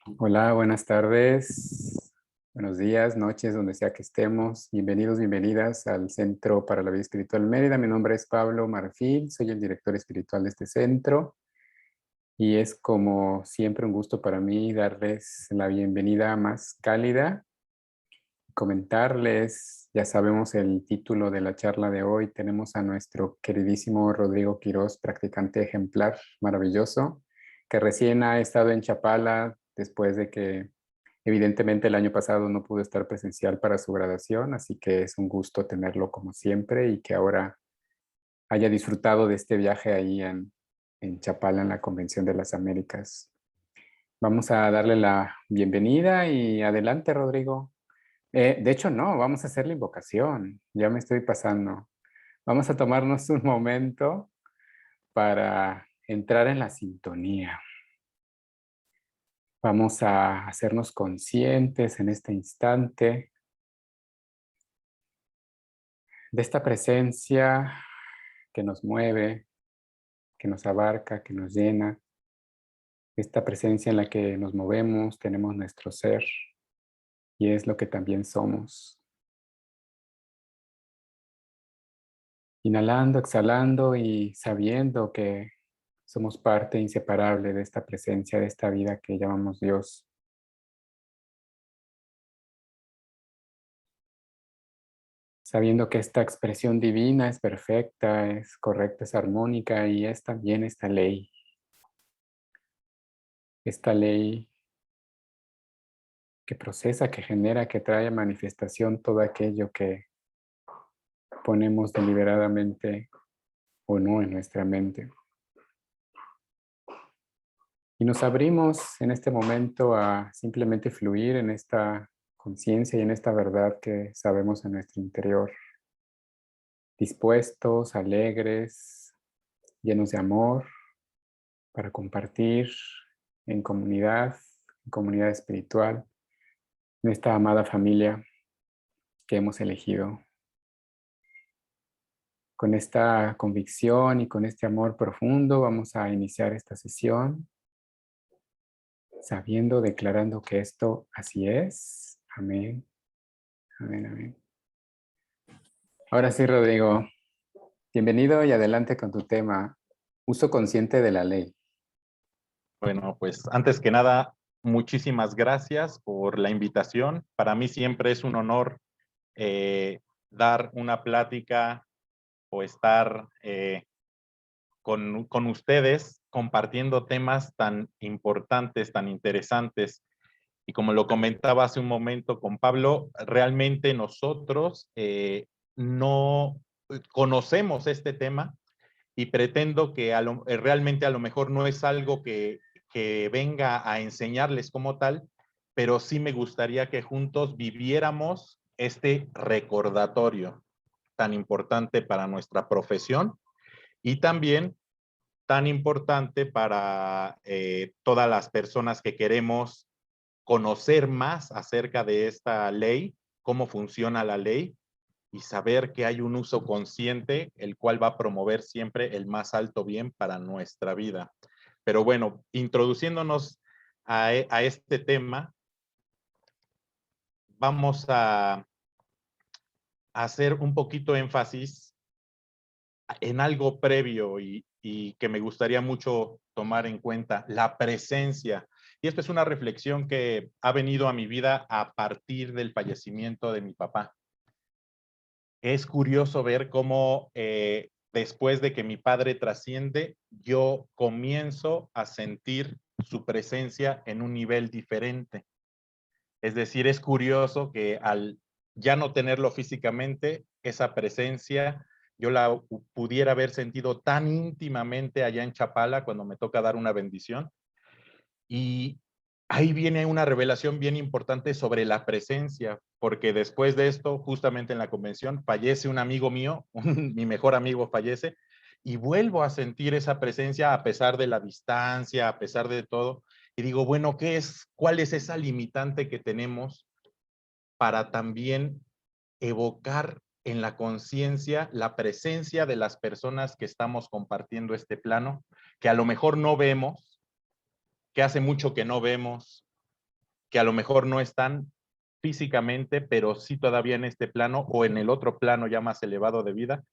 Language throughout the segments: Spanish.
Hola, buenas tardes, buenos días, noches, donde sea que estemos. Bienvenidos, bienvenidas al Centro para la Vida Espiritual Mérida. Mi nombre es Pablo Marfil, soy el director espiritual de este centro y es como siempre un gusto para mí darles la bienvenida más cálida, comentarles, ya sabemos el título de la charla de hoy, tenemos a nuestro queridísimo Rodrigo Quirós, practicante ejemplar, maravilloso, que recién ha estado en Chapala después de que evidentemente el año pasado no pudo estar presencial para su graduación, así que es un gusto tenerlo como siempre y que ahora haya disfrutado de este viaje ahí en Chapala, en la Convención de las Américas. Vamos a darle la bienvenida y adelante, Rodrigo. De hecho, no, vamos a hacer la invocación. Ya me estoy pasando. Vamos a tomarnos un momento para entrar en la sintonía. Vamos a hacernos conscientes en este instante de esta presencia que nos mueve, que nos abarca, que nos llena, esta presencia en la que nos movemos, tenemos nuestro ser y es lo que también somos. Inhalando, exhalando y sabiendo que somos parte inseparable de esta presencia, de esta vida que llamamos Dios. Sabiendo que esta expresión divina es perfecta, es correcta, es armónica y es también esta ley que procesa, que genera, que trae a manifestación todo aquello que ponemos deliberadamente o no en nuestra mente. Y nos abrimos en este momento a simplemente fluir en esta conciencia y en esta verdad que sabemos en nuestro interior, dispuestos, alegres, llenos de amor para compartir en comunidad espiritual, en esta amada familia que hemos elegido. Con esta convicción y con este amor profundo vamos a iniciar esta sesión, sabiendo, declarando que esto así es. Amén, amén, amén. Ahora sí, Rodrigo, bienvenido y adelante con tu tema, uso consciente de la ley. Bueno, pues antes que nada, muchísimas gracias por la invitación. Para mí siempre es un honor dar una plática o estar con ustedes compartiendo temas tan importantes, tan interesantes. Y como lo comentaba hace un momento con Pablo, realmente nosotros no conocemos este tema y pretendo que realmente a lo mejor no es algo que venga a enseñarles como tal, pero sí me gustaría que juntos viviéramos este recordatorio tan importante para nuestra profesión y también tan importante para todas las personas que queremos conocer más acerca de esta ley, cómo funciona la ley y saber que hay un uso consciente, el cual va a promover siempre el más alto bien para nuestra vida. Pero bueno, introduciéndonos a este tema, vamos a hacer un poquito énfasis en algo previo y que me gustaría mucho tomar en cuenta, la presencia. Y esta es una reflexión que ha venido a mi vida a partir del fallecimiento de mi papá. Es curioso ver cómo después de que mi padre trasciende, yo comienzo a sentir su presencia en un nivel diferente. Es decir, es curioso que al ya no tenerlo físicamente, esa presencia yo la pudiera haber sentido tan íntimamente allá en Chapala cuando me toca dar una bendición. Y ahí viene una revelación bien importante sobre la presencia, porque después de esto, justamente en la convención, fallece un amigo mío, mi mejor amigo fallece, y vuelvo a sentir esa presencia a pesar de la distancia, a pesar de todo. Y digo, bueno, ¿cuál es esa limitante que tenemos para también evocar en la conciencia la presencia de las personas que estamos compartiendo este plano, que a lo mejor no vemos, que hace mucho que no vemos, que a lo mejor no están físicamente, pero sí todavía en este plano o en el otro plano ya más elevado de vida.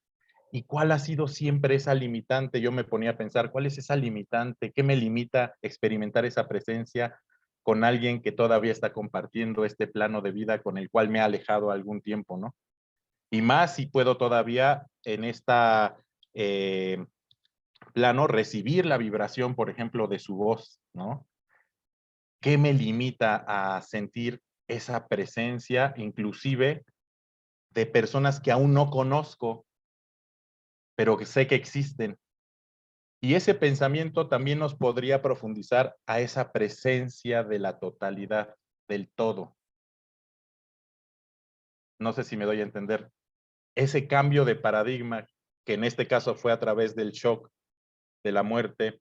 ¿Y cuál ha sido siempre esa limitante? Yo me ponía a pensar, ¿cuál es esa limitante? ¿Qué me limita a experimentar esa presencia con alguien que todavía está compartiendo este plano de vida con el cual me ha alejado algún tiempo, ¿no? Y más si puedo todavía en esta plano recibir la vibración, por ejemplo, de su voz, ¿no? ¿Qué me limita a sentir esa presencia, inclusive de personas que aún no conozco, pero que sé que existen? Y ese pensamiento también nos podría profundizar a esa presencia de la totalidad, del todo. No sé si me doy a entender. Ese cambio de paradigma, que en este caso fue a través del shock de la muerte,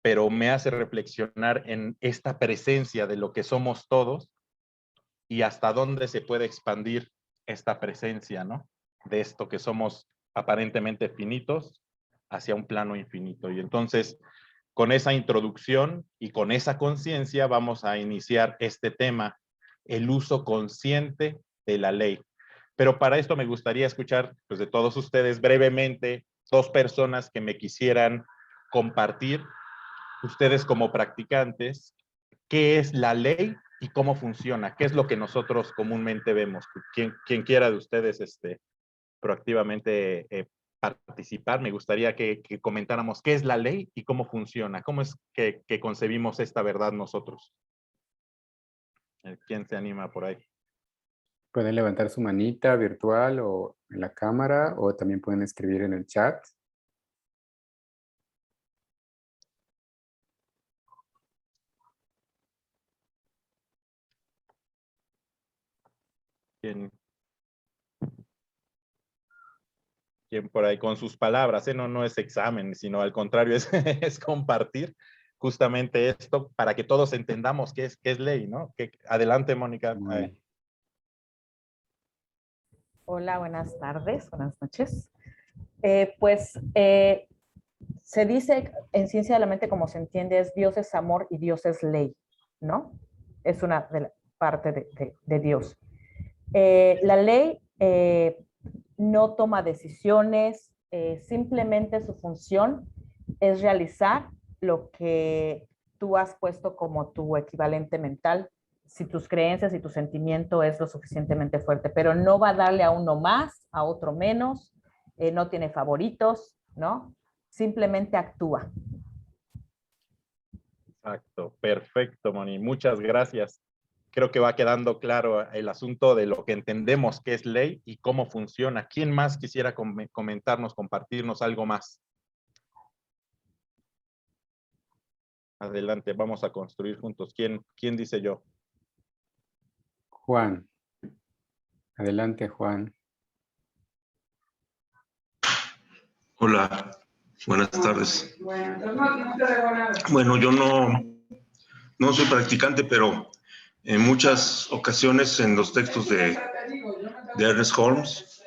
pero me hace reflexionar en esta presencia de lo que somos todos y hasta dónde se puede expandir esta presencia, ¿no? De esto que somos aparentemente finitos hacia un plano infinito. Y entonces, con esa introducción y con esa conciencia vamos a iniciar este tema, el uso consciente de la ley. Pero para esto me gustaría escuchar pues, de todos ustedes brevemente 2 personas que me quisieran compartir, ustedes como practicantes, qué es la ley y cómo funciona, qué es lo que nosotros comúnmente vemos. Quien quiera de ustedes proactivamente participar, me gustaría que comentáramos qué es la ley y cómo funciona, cómo es que concebimos esta verdad nosotros. ¿Quién se anima por ahí? Pueden levantar su manita virtual o en la cámara o también pueden escribir en el chat. ¿Quién por ahí con sus palabras? No es examen, sino al contrario, es compartir justamente esto para que todos entendamos qué es ley, ¿no? Adelante, Mónica. Hola, buenas tardes, buenas noches. Se dice en ciencia de la mente, como se entiende, es Dios es amor y Dios es ley, ¿no? Es una parte de Dios. La ley no toma decisiones, simplemente su función es realizar lo que tú has puesto como tu equivalente mental, si tus creencias y tu sentimiento es lo suficientemente fuerte, pero no va a darle a uno más, a otro menos, no tiene favoritos, ¿no? Simplemente actúa. Exacto, perfecto, Moni, muchas gracias. Creo que va quedando claro el asunto de lo que entendemos que es ley y cómo funciona. ¿Quién más quisiera comentarnos, compartirnos algo más? Adelante, vamos a construir juntos. ¿Quién dice yo? Juan. Adelante, Juan. Hola, buenas tardes. Bueno, yo no soy practicante, pero en muchas ocasiones en los textos de Ernest Holmes,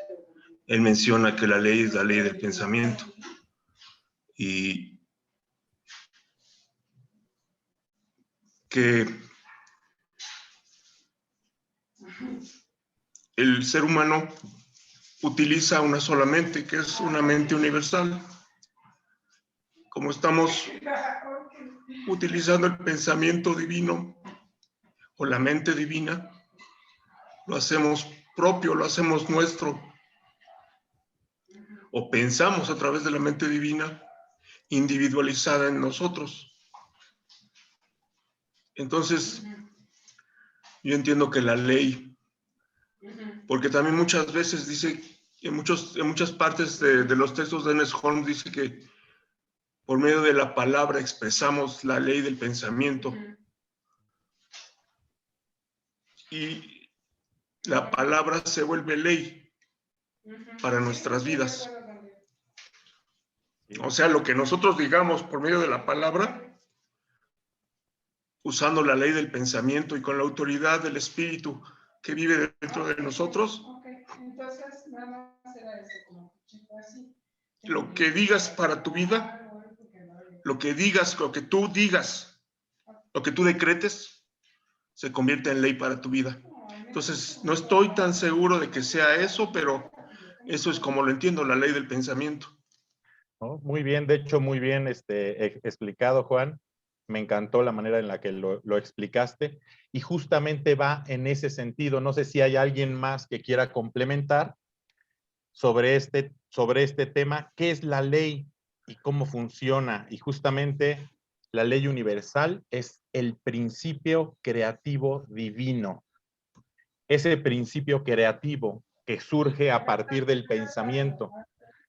él menciona que la ley es la ley del pensamiento. Y que el ser humano utiliza una sola mente, que es una mente universal. Como estamos utilizando el pensamiento divino o la mente divina, lo hacemos propio, lo hacemos nuestro, o pensamos a través de la mente divina individualizada en nosotros. Entonces, yo entiendo que la ley, porque también muchas veces dice, en muchas partes de los textos de Ernest Holmes dice que por medio de la palabra expresamos la ley del pensamiento. Y la palabra se vuelve ley para nuestras vidas. O sea, lo que nosotros digamos por medio de la palabra, usando la ley del pensamiento y con la autoridad del espíritu que vive dentro de nosotros, entonces, nada más era eso, como así. Lo que digas para tu vida, lo que tú digas, lo que tú decretes, se convierte en ley para tu vida. Entonces, no estoy tan seguro de que sea eso, pero eso es como lo entiendo, la ley del pensamiento. ¿No? Muy bien, de hecho, muy bien explicado, Juan. Me encantó la manera en la que lo explicaste y justamente va en ese sentido. No sé si hay alguien más que quiera complementar sobre este tema. ¿Qué es la ley y cómo funciona? Y justamente la ley universal es el principio creativo divino. Ese principio creativo que surge a partir del pensamiento,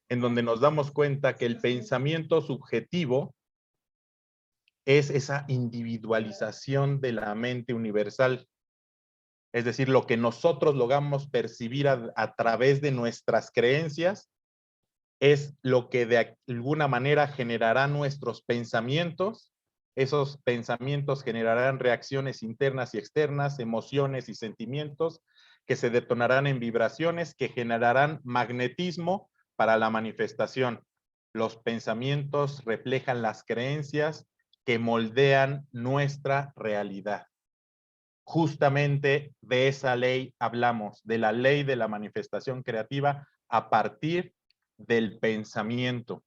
en donde nos damos cuenta que el pensamiento subjetivo es esa individualización de la mente universal. Es decir, lo que nosotros logramos percibir a través de nuestras creencias es lo que de alguna manera generará nuestros pensamientos. Esos pensamientos generarán reacciones internas y externas, emociones y sentimientos que se detonarán en vibraciones que generarán magnetismo para la manifestación. Los pensamientos reflejan las creencias que moldean nuestra realidad. Justamente de esa ley hablamos, de la ley de la manifestación creativa a partir del pensamiento.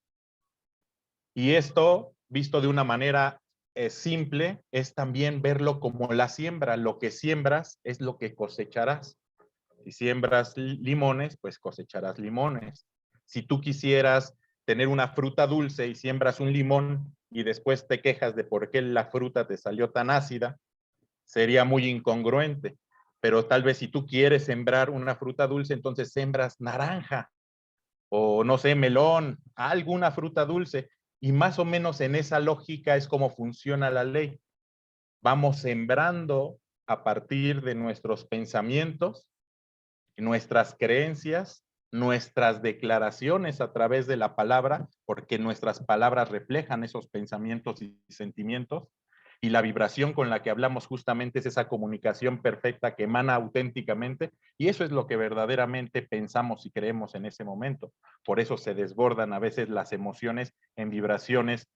Y esto, visto de una manera simple, es también verlo como la siembra. Lo que siembras es lo que cosecharás. Si siembras limones, pues cosecharás limones. Si tú quisieras tener una fruta dulce y siembras un limón y después te quejas de por qué la fruta te salió tan ácida, sería muy incongruente. Pero tal vez si tú quieres sembrar una fruta dulce, entonces sembras naranja o no sé, melón, alguna fruta dulce. Y más o menos en esa lógica es como funciona la ley. Vamos sembrando a partir de nuestros pensamientos, nuestras creencias, nuestras declaraciones a través de la palabra, porque nuestras palabras reflejan esos pensamientos y sentimientos, y la vibración con la que hablamos justamente es esa comunicación perfecta que emana auténticamente, y eso es lo que verdaderamente pensamos y creemos en ese momento. Por eso se desbordan a veces las emociones en vibraciones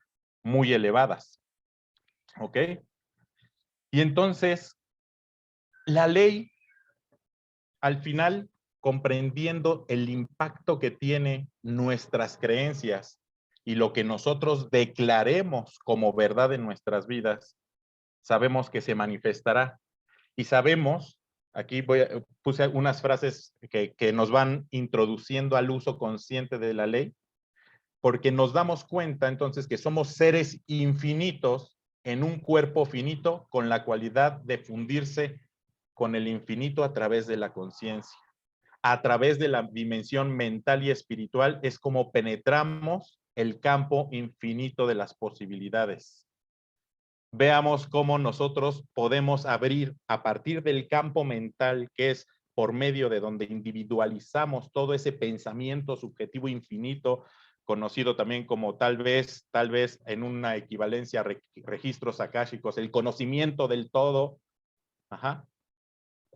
muy elevadas. ¿Ok? Y entonces, la ley, al final, comprendiendo el impacto que tiene nuestras creencias y lo que nosotros declaremos como verdad en nuestras vidas, sabemos que se manifestará. Y sabemos, aquí puse unas frases que nos van introduciendo al uso consciente de la ley, porque nos damos cuenta entonces que somos seres infinitos en un cuerpo finito con la cualidad de fundirse con el infinito a través de la conciencia. A través de la dimensión mental y espiritual es como penetramos el campo infinito de las posibilidades. Veamos cómo nosotros podemos abrir a partir del campo mental, que es por medio de donde individualizamos todo ese pensamiento subjetivo infinito, conocido también como tal vez en una equivalencia a registros akáshicos, el conocimiento del todo,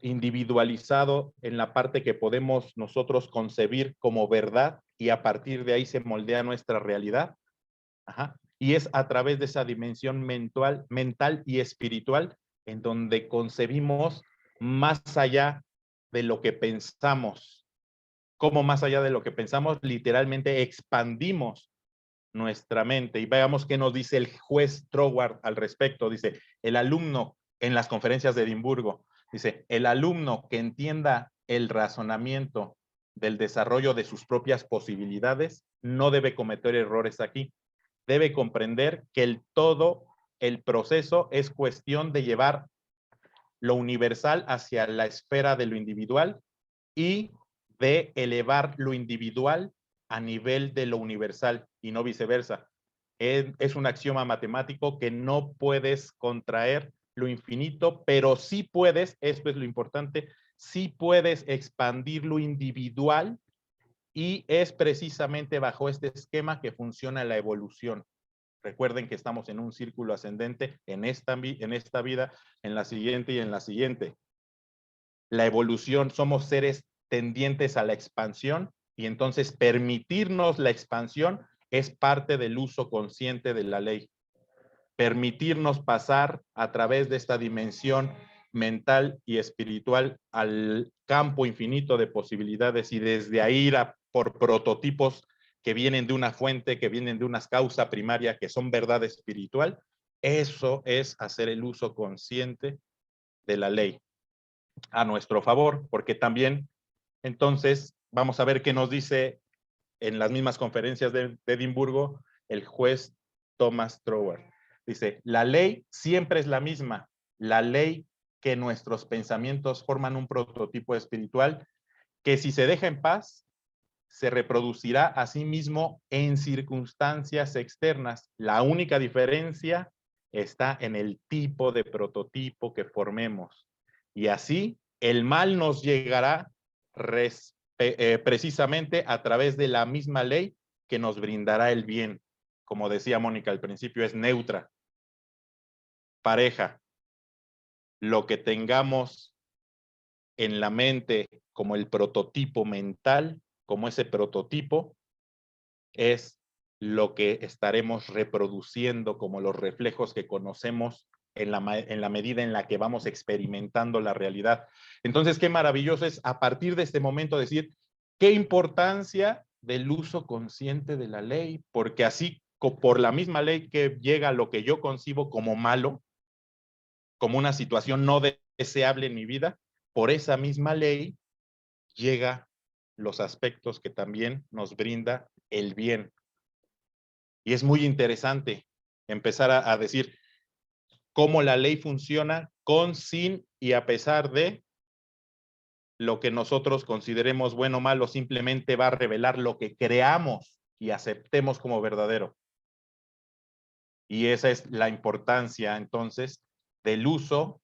individualizado en la parte que podemos nosotros concebir como verdad, y a partir de ahí se moldea nuestra realidad. Y es a través de esa dimensión mental y espiritual en donde concebimos más allá de lo que pensamos. ¿Cómo más allá de lo que pensamos? Literalmente expandimos nuestra mente. Y veamos qué nos dice el juez Troward al respecto. Dice, el alumno en las conferencias de Edimburgo, dice, el alumno que entienda el razonamiento del desarrollo de sus propias posibilidades no debe cometer errores aquí. Debe comprender que el proceso es cuestión de llevar lo universal hacia la esfera de lo individual y de elevar lo individual a nivel de lo universal y no viceversa. Es un axioma matemático que no puedes contraer lo infinito, pero sí puedes, esto es lo importante, sí puedes expandir lo individual, y es precisamente bajo este esquema que funciona la evolución. Recuerden que estamos en un círculo ascendente en esta vida, en la siguiente y en la siguiente. La evolución, somos seres tendientes a la expansión, y entonces permitirnos la expansión es parte del uso consciente de la ley. Permitirnos pasar a través de esta dimensión mental y espiritual al campo infinito de posibilidades y desde ahí ir por prototipos que vienen de una fuente, que vienen de una causa primaria, que son verdad espiritual, eso es hacer el uso consciente de la ley a nuestro favor, porque también, entonces, vamos a ver qué nos dice en las mismas conferencias de Edimburgo el juez Thomas Trower. Dice, la ley siempre es la misma, la ley que nuestros pensamientos forman un prototipo espiritual que si se deja en paz, se reproducirá a sí mismo en circunstancias externas. La única diferencia está en el tipo de prototipo que formemos. Y así, el mal nos llegará precisamente a través de la misma ley que nos brindará el bien. Como decía Mónica al principio, es neutra, pareja. Lo que tengamos en la mente como el prototipo mental, como ese prototipo, es lo que estaremos reproduciendo como los reflejos que conocemos en la medida en la que vamos experimentando la realidad. Entonces, qué maravilloso es a partir de este momento decir, qué importancia del uso consciente de la ley, porque así por la misma ley que llega a lo que yo concibo como malo, como una situación no deseable en mi vida, por esa misma ley llega los aspectos que también nos brinda el bien. Y es muy interesante empezar a decir cómo la ley funciona con, sin y a pesar de lo que nosotros consideremos bueno o malo, simplemente va a revelar lo que creamos y aceptemos como verdadero. Y esa es la importancia entonces del uso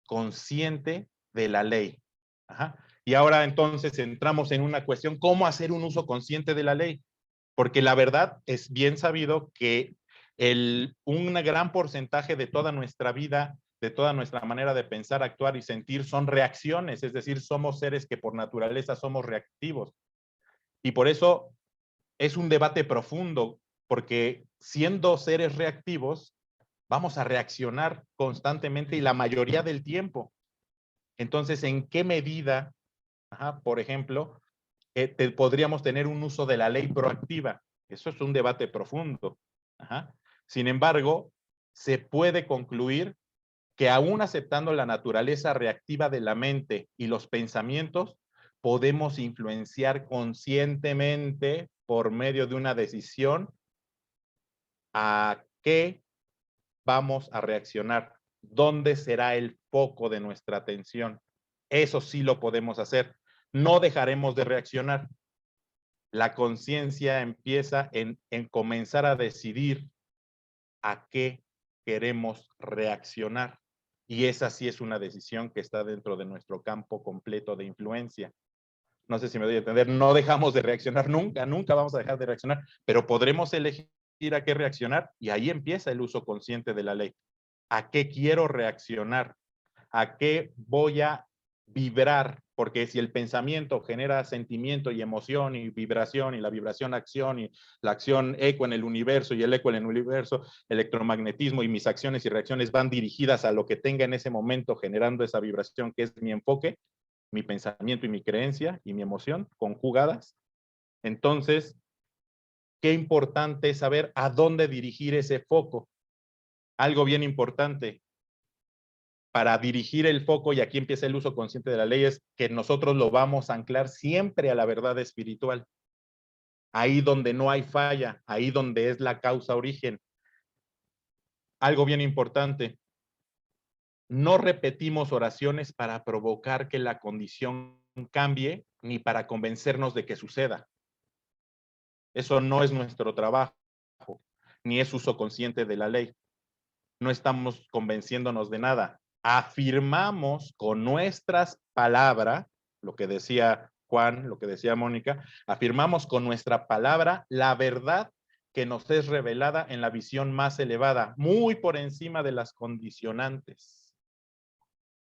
consciente de la ley. Ajá. Y ahora entonces entramos en una cuestión, ¿cómo hacer un uso consciente de la ley? Porque la verdad es bien sabido que un gran porcentaje de toda nuestra vida, de toda nuestra manera de pensar, actuar y sentir son reacciones, es decir, somos seres que por naturaleza somos reactivos. Y por eso es un debate profundo, porque siendo seres reactivos, vamos a reaccionar constantemente y la mayoría del tiempo. Entonces, ¿en qué medida, por ejemplo, podríamos tener un uso de la ley proactiva? Eso es un debate profundo. Sin embargo, se puede concluir que aún aceptando la naturaleza reactiva de la mente y los pensamientos, podemos influenciar conscientemente por medio de una decisión a qué vamos a reaccionar, dónde será el foco de nuestra atención. Eso sí lo podemos hacer. No dejaremos de reaccionar. La conciencia empieza en comenzar a decidir a qué queremos reaccionar. Y esa sí es una decisión que está dentro de nuestro campo completo de influencia. No sé si me doy a entender, no dejamos de reaccionar nunca, nunca vamos a dejar de reaccionar, pero podremos elegir a qué reaccionar y ahí empieza el uso consciente de la ley. ¿A qué quiero reaccionar? ¿A qué voy a vibrar? Porque si el pensamiento genera sentimiento y emoción y vibración, y la vibración acción, y la acción eco en el universo, y el eco en el universo, electromagnetismo, y mis acciones y reacciones van dirigidas a lo que tenga en ese momento generando esa vibración, que es mi enfoque, mi pensamiento y mi creencia y mi emoción conjugadas. Entonces, qué importante es saber a dónde dirigir ese foco. Algo bien importante para dirigir el foco, y aquí empieza el uso consciente de la ley, es que nosotros lo vamos a anclar siempre a la verdad espiritual. Ahí donde no hay falla, ahí donde es la causa origen. Algo bien importante, no repetimos oraciones para provocar que la condición cambie, ni para convencernos de que suceda. Eso no es nuestro trabajo, ni es uso consciente de la ley. No estamos convenciéndonos de nada. Afirmamos con nuestras palabras, lo que decía Juan, lo que decía Mónica, afirmamos con nuestra palabra la verdad que nos es revelada en la visión más elevada, muy por encima de las condicionantes.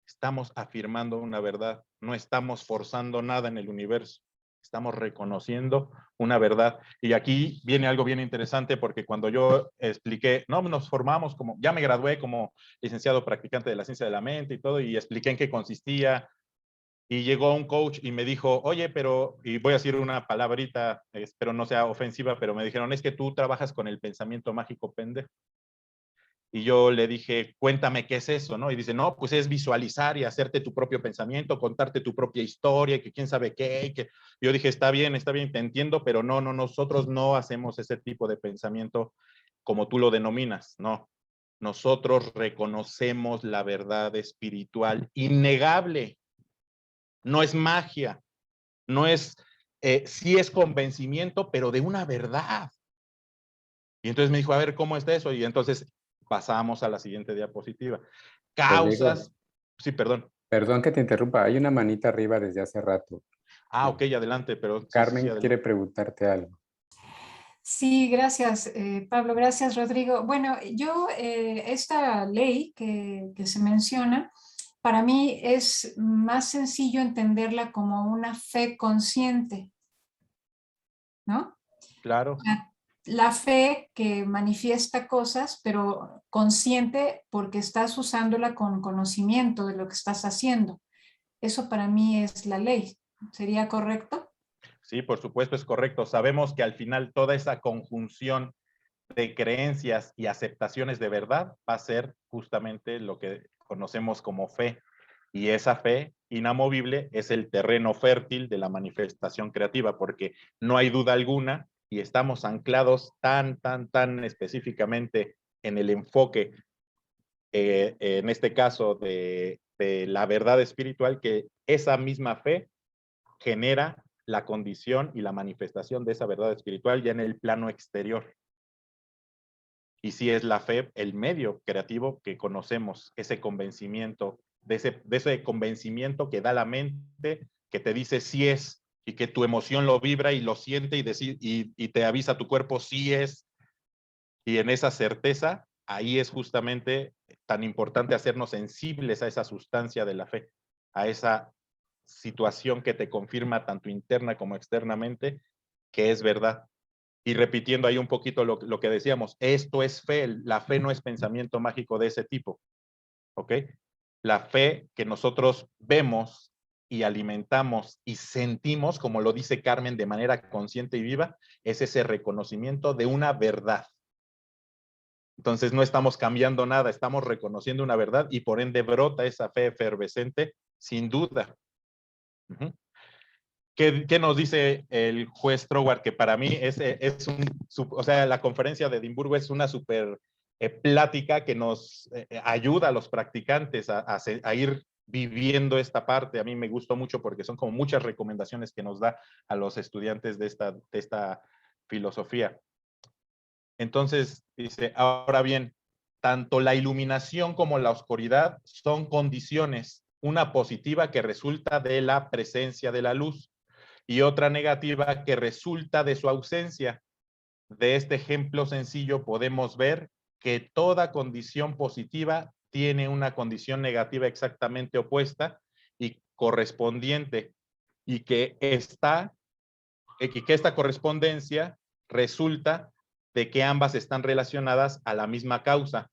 Estamos afirmando una verdad, no estamos forzando nada en el universo. Estamos reconociendo una verdad. Y aquí viene algo bien interesante, porque cuando yo expliqué, no, nos formamos como, ya me gradué como licenciado practicante de la ciencia de la mente y todo, y expliqué en qué consistía, y llegó un coach y me dijo, oye, pero, y voy a decir una palabrita, espero no sea ofensiva, pero me dijeron, es que tú trabajas con el pensamiento mágico pendejo. Y yo le dije, cuéntame qué es eso, ¿no? Y dice, no, pues es visualizar y hacerte tu propio pensamiento, contarte tu propia historia, y que quién sabe qué. Y que... Yo dije, está bien, te entiendo, pero no, nosotros no hacemos ese tipo de pensamiento como tú lo denominas, no. Nosotros reconocemos la verdad espiritual innegable. No es magia, no es, sí es convencimiento, pero de una verdad. Y entonces me dijo, a ver, ¿cómo está eso? Y entonces pasamos a la siguiente diapositiva. Rodrigo, Causas, sí, perdón. perdón que te interrumpa, hay una manita arriba desde hace rato. Ok, adelante, pero sí, Carmen quiere adelante. preguntarte algo. Sí, gracias, Pablo. Gracias, Rodrigo. Bueno, yo, esta ley que se menciona, para mí es más sencillo entenderla como una fe consciente, ¿no? Claro. La fe que manifiesta cosas, pero consciente porque estás usándola con conocimiento de lo que estás haciendo. Eso para mí es la ley. ¿Sería correcto? Sí, por supuesto, es correcto. Sabemos que al final toda esa conjunción de creencias y aceptaciones de verdad va a ser justamente lo que conocemos como fe. Y esa fe inamovible es el terreno fértil de la manifestación creativa, porque no hay duda alguna y estamos anclados tan específicamente en el enfoque, en este caso de la verdad espiritual, que esa misma fe genera la condición y la manifestación de esa verdad espiritual ya en el plano exterior. Y sí es la fe el medio creativo que conocemos, ese convencimiento, de ese convencimiento que da la mente, que te dice sí es, y que tu emoción lo vibra y lo siente y te avisa a tu cuerpo sí es. Y en esa certeza, ahí es justamente tan importante hacernos sensibles a esa sustancia de la fe, a esa situación que te confirma tanto interna como externamente que es verdad. Y repitiendo ahí un poquito lo que decíamos, esto es fe, la fe no es pensamiento mágico de ese tipo, ¿ok? La fe que nosotros vemos y alimentamos y sentimos, como lo dice Carmen, de manera consciente y viva, es ese reconocimiento de una verdad. Entonces no estamos cambiando nada, estamos reconociendo una verdad y por ende brota esa fe efervescente sin duda. ¿Qué nos dice el juez Troward? Que para mí o sea, la conferencia de Edimburgo es una súper plática que nos ayuda a los practicantes a ir viviendo esta parte. A mí me gustó mucho porque son como muchas recomendaciones que nos da a los estudiantes de esta filosofía. Entonces, dice, ahora bien, tanto la iluminación como la oscuridad son condiciones, una positiva que resulta de la presencia de la luz y otra negativa que resulta de su ausencia. De este ejemplo sencillo podemos ver que toda condición positiva tiene una condición negativa exactamente opuesta y correspondiente, y que esta correspondencia resulta de que ambas están relacionadas a la misma causa,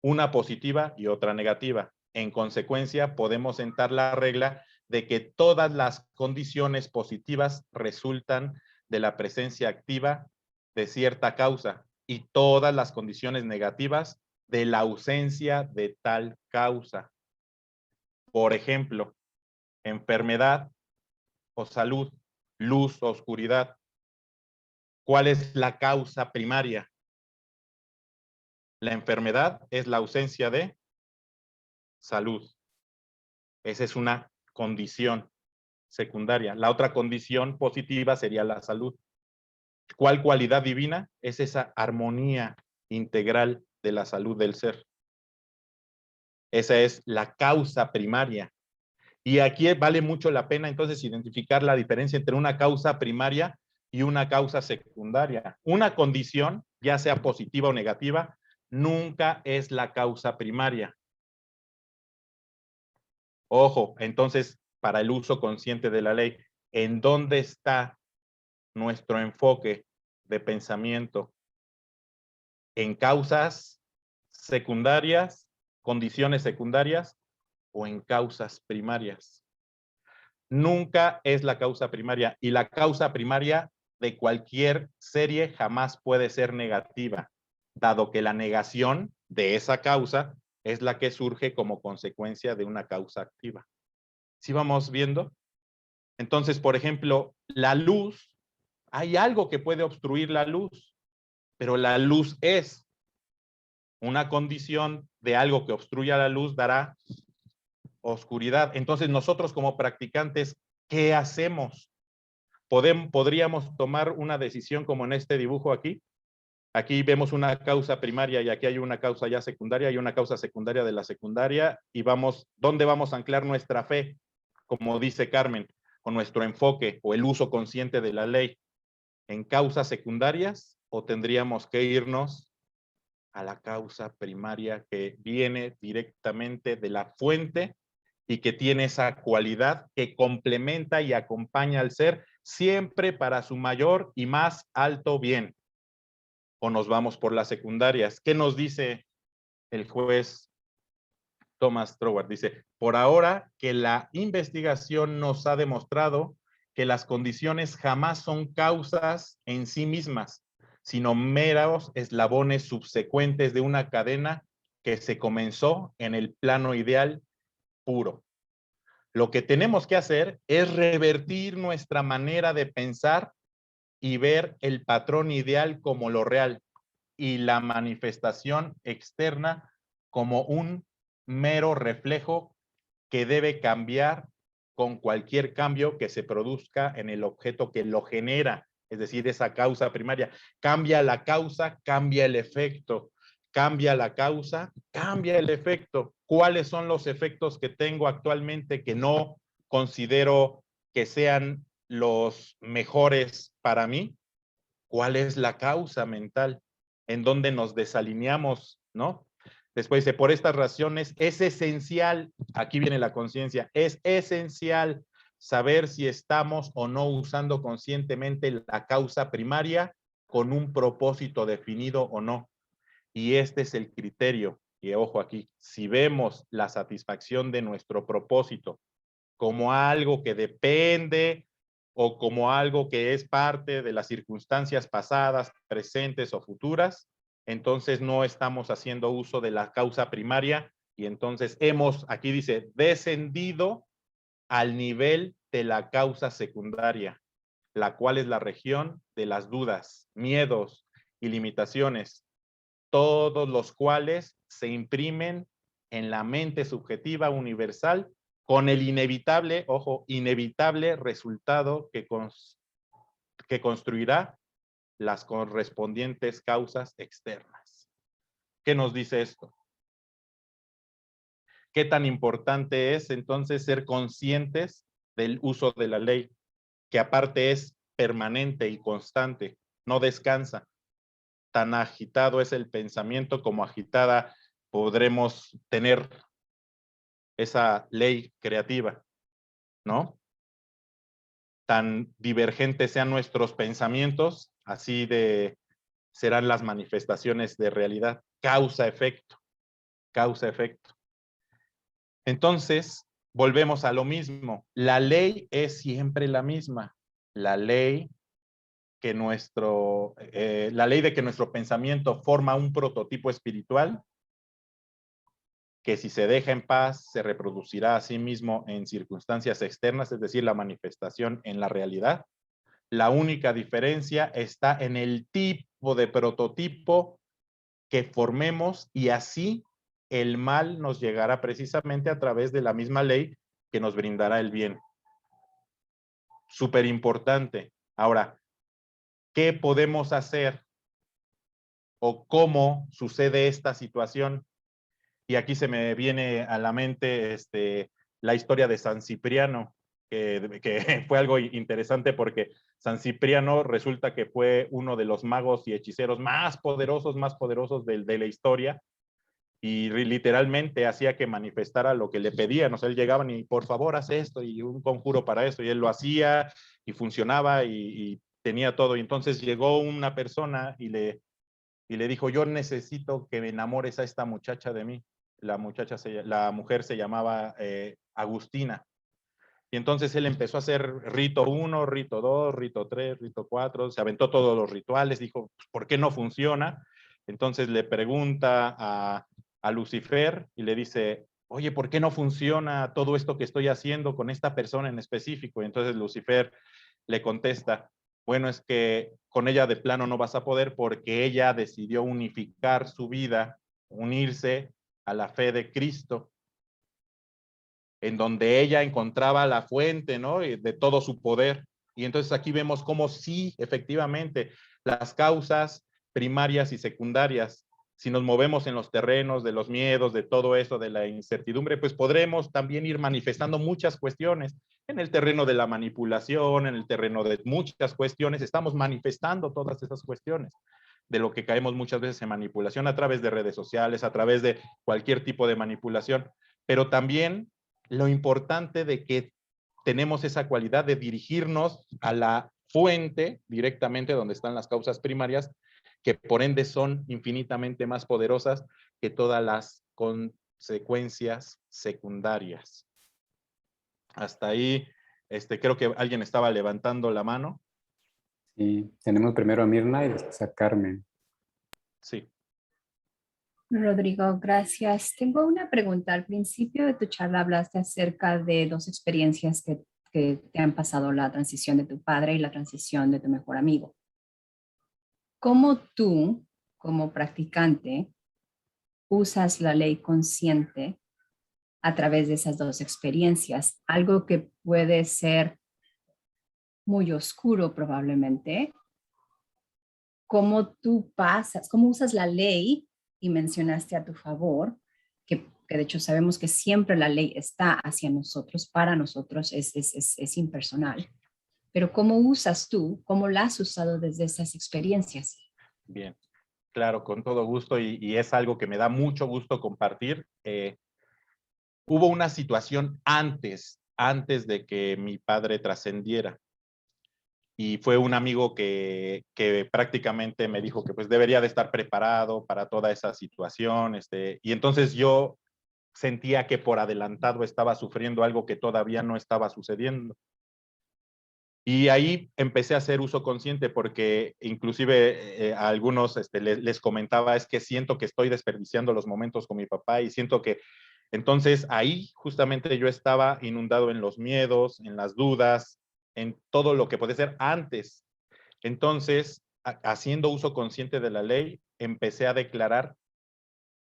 una positiva y otra negativa. En consecuencia, podemos sentar la regla de que todas las condiciones positivas resultan de la presencia activa de cierta causa y todas las condiciones negativas de la ausencia de tal causa. Por ejemplo, enfermedad o salud, luz o oscuridad. ¿Cuál es la causa primaria? La enfermedad es la ausencia de salud. Esa es una condición secundaria. La otra condición positiva sería la salud. ¿Cuál cualidad divina? Es esa armonía integral de la salud del ser. Esa es la causa primaria. Y aquí vale mucho la pena entonces identificar la diferencia entre una causa primaria y una causa secundaria. Una condición, ya sea positiva o negativa, nunca es la causa primaria. Ojo, entonces, para el uso consciente de la ley, ¿En dónde está nuestro enfoque de pensamiento? ¿En causas secundarias, condiciones secundarias o en causas primarias? Nunca es la causa primaria, y la causa primaria de cualquier serie jamás puede ser negativa, dado que la negación de esa causa es la que surge como consecuencia de una causa activa. ¿Sí vamos viendo? Entonces, por ejemplo, la luz, hay algo que puede obstruir la luz, pero la luz es una condición de algo que obstruya la luz, dará oscuridad. Entonces, nosotros como practicantes, ¿qué hacemos? Podríamos tomar una decisión como en este dibujo aquí. Aquí vemos una causa primaria y aquí hay una causa ya secundaria y una causa secundaria de la secundaria, y vamos, ¿dónde vamos a anclar nuestra fe? Como dice Carmen, con nuestro enfoque o el uso consciente de la ley, ¿en causas secundarias o tendríamos que irnos a la causa primaria que viene directamente de la fuente y que tiene esa cualidad que complementa y acompaña al ser siempre para su mayor y más alto bien? ¿O nos vamos por las secundarias? ¿Qué nos dice el juez Thomas Troward? Dice, por ahora que la investigación nos ha demostrado que las condiciones jamás son causas en sí mismas, sino meros eslabones subsecuentes de una cadena que se comenzó en el plano ideal puro. Lo que tenemos que hacer es revertir nuestra manera de pensar y ver el patrón ideal como lo real y la manifestación externa como un mero reflejo que debe cambiar con cualquier cambio que se produzca en el objeto que lo genera, es decir, esa causa primaria. Cambia la causa, cambia el efecto. Cambia la causa, cambia el efecto. ¿Cuáles son los efectos que tengo actualmente que no considero que sean los mejores para mí? ¿Cuál es la causa mental? ¿En dónde nos desalineamos, no? Después dice, por estas razones es esencial, aquí viene la conciencia, es esencial saber si estamos o no usando conscientemente la causa primaria con un propósito definido o no. Y este es el criterio. Y ojo aquí, si vemos la satisfacción de nuestro propósito como algo que depende o como algo que es parte de las circunstancias pasadas, presentes o futuras, entonces no estamos haciendo uso de la causa primaria y entonces hemos, aquí dice, descendido al nivel de la causa secundaria, la cual es la región de las dudas, miedos y limitaciones, todos los cuales se imprimen en la mente subjetiva universal con el inevitable, ojo, inevitable resultado que construirá las correspondientes causas externas. ¿Qué nos dice esto? ¿Qué tan importante es entonces ser conscientes del uso de la ley, que aparte es permanente y constante, no descansa? Tan agitado es el pensamiento como agitada podremos tener esa ley creativa, ¿no? Tan divergentes sean nuestros pensamientos, así de serán las manifestaciones de realidad. Causa-efecto, causa-efecto. Entonces, volvemos a lo mismo. La ley es siempre la misma. La ley la ley de que nuestro pensamiento forma un prototipo espiritual que si se deja en paz se reproducirá a sí mismo en circunstancias externas, es decir, la manifestación en la realidad. La única diferencia está en el tipo de prototipo que formemos y así el mal nos llegará precisamente a través de la misma ley que nos brindará el bien. Súper importante. Ahora, ¿qué podemos hacer o cómo sucede esta situación? Y aquí se me viene a la mente la historia de San Cipriano, que fue algo interesante porque San Cipriano resulta que fue uno de los magos y hechiceros más poderosos de la historia, y literalmente hacía que manifestara lo que le pedían. O sea, él llegaba y por favor haz esto y un conjuro para esto, y él lo hacía y funcionaba y tenía todo. Y entonces llegó una persona y le dijo, yo necesito que me enamores a esta muchacha de mí. La mujer se llamaba Agustina. Y entonces él empezó a hacer rito 1, rito 2, rito 3, rito 4, se aventó todos los rituales, dijo, ¿por qué no funciona? Entonces le pregunta a Lucifer y le dice, oye, ¿por qué no funciona todo esto que estoy haciendo con esta persona en específico? Y entonces Lucifer le contesta, bueno, es que con ella de plano no vas a poder porque ella decidió unificar su vida, unirse a la fe de Cristo, en donde ella encontraba la fuente, ¿no?, de todo su poder. Y entonces aquí vemos cómo sí, efectivamente, las causas primarias y secundarias, si nos movemos en los terrenos de los miedos, de todo eso, de la incertidumbre, pues podremos también ir manifestando muchas cuestiones. En el terreno de la manipulación, en el terreno de muchas cuestiones, estamos manifestando todas esas cuestiones, de lo que caemos muchas veces en manipulación a través de redes sociales, a través de cualquier tipo de manipulación, pero también lo importante de que tenemos esa cualidad de dirigirnos a la fuente directamente donde están las causas primarias, que por ende son infinitamente más poderosas que todas las consecuencias secundarias. Hasta ahí, creo que alguien estaba levantando la mano. Sí, tenemos primero a Mirna y después a Carmen. Sí. Rodrigo, gracias. Tengo una pregunta. Al principio de tu charla hablaste acerca de dos experiencias que te han pasado, la transición de tu padre y la transición de tu mejor amigo. ¿Cómo tú, como practicante, usas la ley consciente a través de esas dos experiencias? Algo que puede ser muy oscuro probablemente. ¿Cómo tú pasas, cómo usas la ley? Y mencionaste a tu favor, que de hecho sabemos que siempre la ley está hacia nosotros, para nosotros, es impersonal. Pero ¿cómo usas tú, cómo la has usado desde esas experiencias? Bien, claro, con todo gusto, y es algo que me da mucho gusto compartir. Hubo una situación antes de que mi padre trascendiera. Y fue un amigo que prácticamente me dijo que pues debería de estar preparado para toda esa situación. Y entonces yo sentía que por adelantado estaba sufriendo algo que todavía no estaba sucediendo. Y ahí empecé a hacer uso consciente porque inclusive a algunos les comentaba, es que siento que estoy desperdiciando los momentos con mi papá y siento que entonces ahí justamente yo estaba inundado en los miedos, en las dudas, en todo lo que puede ser antes. Entonces, haciendo uso consciente de la ley, empecé a declarar,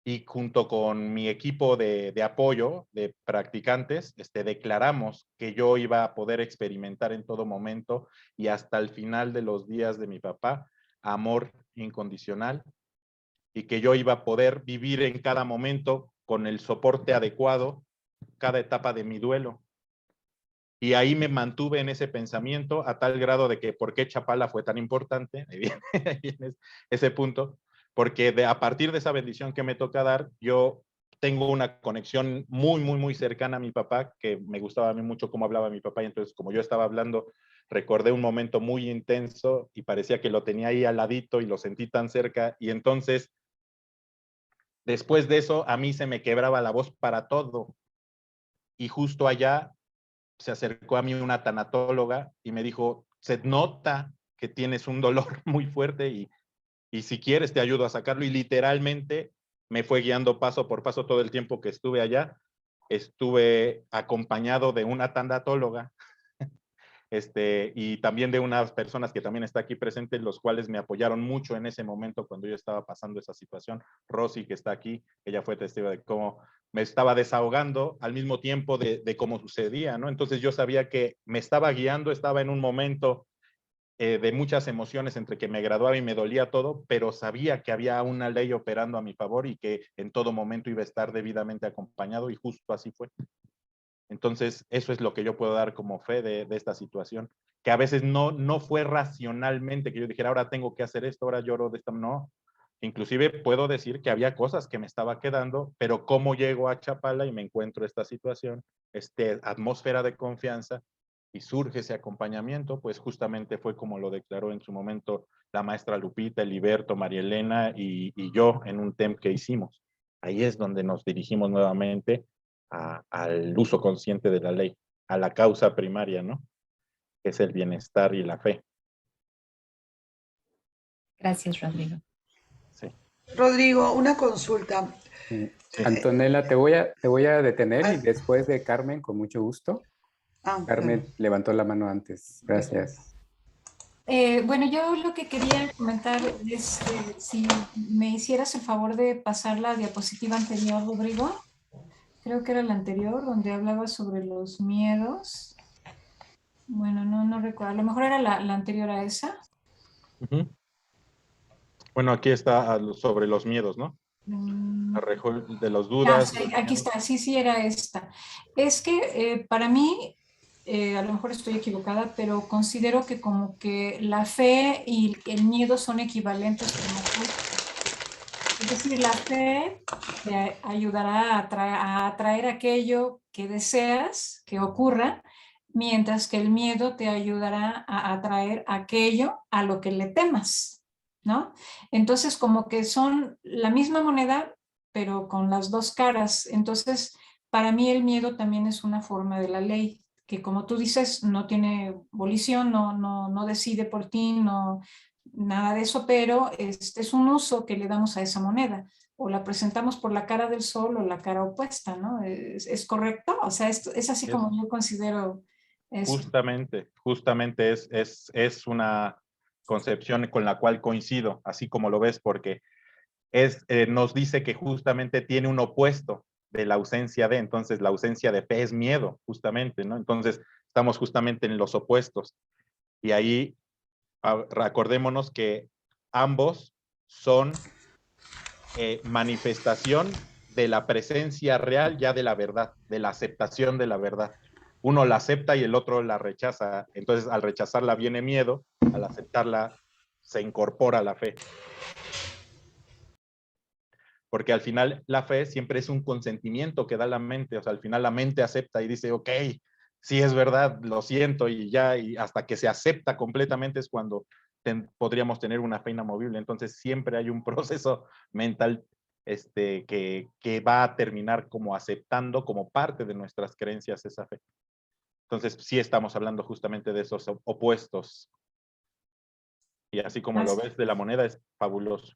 y junto con mi equipo de apoyo, de practicantes, declaramos que yo iba a poder experimentar en todo momento y hasta el final de los días de mi papá, amor incondicional, y que yo iba a poder vivir en cada momento con el soporte adecuado cada etapa de mi duelo. Y ahí me mantuve en ese pensamiento a tal grado de que por qué Chapala fue tan importante, ahí viene ese punto, porque a partir de esa bendición que me toca dar, yo tengo una conexión muy, muy, muy cercana a mi papá, que me gustaba a mí mucho cómo hablaba mi papá, y entonces como yo estaba hablando, recordé un momento muy intenso y parecía que lo tenía ahí al ladito y lo sentí tan cerca, y entonces después de eso a mí se me quebraba la voz para todo, y justo allá se acercó a mí una tanatóloga y me dijo, se nota que tienes un dolor muy fuerte y si quieres te ayudo a sacarlo. Y literalmente me fue guiando paso por paso todo el tiempo que estuve allá. Estuve acompañado de una tanatóloga y también de unas personas que también está aquí presentes, los cuales me apoyaron mucho en ese momento cuando yo estaba pasando esa situación. Rosy, que está aquí, ella fue testigo de cómo me estaba desahogando al mismo tiempo de cómo sucedía, ¿no? Entonces yo sabía que me estaba guiando, estaba en un momento de muchas emociones entre que me graduaba y me dolía todo, pero sabía que había una ley operando a mi favor y que en todo momento iba a estar debidamente acompañado, y justo así fue. Entonces, eso es lo que yo puedo dar como fe de esta situación, que a veces no fue racionalmente que yo dijera, ahora tengo que hacer esto, ahora lloro de esto, no. Inclusive puedo decir que había cosas que me estaba quedando, pero cómo llego a Chapala y me encuentro esta situación, atmósfera de confianza, y surge ese acompañamiento, pues justamente fue como lo declaró en su momento la maestra Lupita, Eliberto, María Elena y yo en un TEM que hicimos. Ahí es donde nos dirigimos nuevamente al uso consciente de la ley, a la causa primaria, ¿no? Que es el bienestar y la fe. Gracias, Rodrigo. Sí. Rodrigo, una consulta. Sí. Antonella, te voy a detener y después de Carmen, con mucho gusto. Carmen levantó la mano antes. Gracias. Bueno, yo lo que quería comentar es si me hicieras el favor de pasar la diapositiva anterior, Rodrigo. Creo que era la anterior, donde hablaba sobre los miedos. Bueno, no recuerdo. A lo mejor era la anterior a esa. Bueno, aquí está sobre los miedos, ¿no? De las dudas. Sí, aquí está, sí, era esta. Es que para mí, a lo mejor estoy equivocada, pero considero que como que la fe y el miedo son equivalentes. Es decir, la fe te ayudará a atraer aquello que deseas que ocurra, mientras que el miedo te ayudará a atraer aquello a lo que le temas, ¿no? Entonces, como que son la misma moneda, pero con las dos caras. Entonces, para mí el miedo también es una forma de la ley, que como tú dices, no tiene volición, no decide por ti, nada de eso, pero es un uso que le damos a esa moneda. O la presentamos por la cara del sol o la cara opuesta, ¿no? ¿Es correcto? O sea, es así como yo considero eso. Justamente es una concepción con la cual coincido, así como lo ves, porque nos dice que justamente tiene un opuesto de la ausencia de, entonces la ausencia de fe es miedo, justamente, ¿no? Entonces estamos justamente en los opuestos. Y ahí recordémonos que ambos son manifestación de la presencia real ya de la verdad, de la aceptación de la verdad. Uno la acepta y el otro la rechaza. Entonces, al rechazarla viene miedo, al aceptarla se incorpora la fe. Porque al final la fe siempre es un consentimiento que da la mente. O sea, al final la mente acepta y dice, ok, sí es verdad, lo siento, y ya, y hasta que se acepta completamente es cuando podríamos tener una fe inamovible. Entonces siempre hay un proceso mental que va a terminar como aceptando como parte de nuestras creencias esa fe. Entonces sí estamos hablando justamente de esos opuestos. Y así como lo ves de la moneda es fabuloso.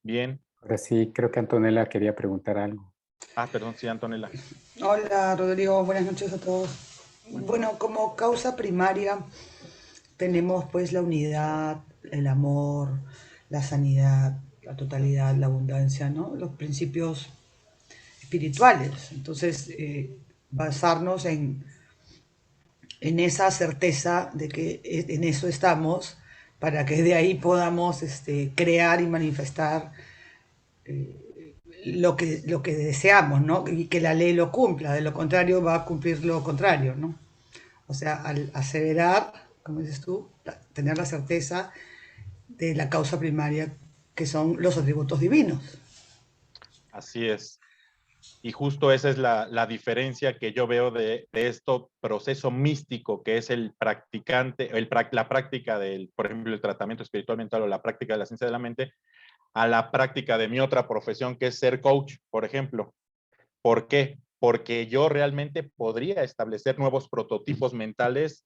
Bien. Ahora sí, creo que Antonella quería preguntar algo. Perdón, sí, Antonella. Hola, Rodrigo, buenas noches a todos. Bueno, como causa primaria tenemos pues la unidad, el amor, la sanidad, la totalidad, la abundancia, ¿no? Los principios espirituales. Entonces, basarnos en esa certeza de que en eso estamos, para que de ahí podamos crear y manifestar lo que deseamos, ¿no? Y que la ley lo cumpla, de lo contrario va a cumplir lo contrario, ¿no? O sea, al aseverar, como dices tú, tener la certeza de la causa primaria, que son los atributos divinos. Así es. Y justo esa es la diferencia que yo veo de esto proceso místico que es el practicante, la práctica del, por ejemplo, el tratamiento espiritual mental o la práctica de la ciencia de la mente, a la práctica de mi otra profesión que es ser coach, por ejemplo. ¿Por qué? Porque yo realmente podría establecer nuevos prototipos mentales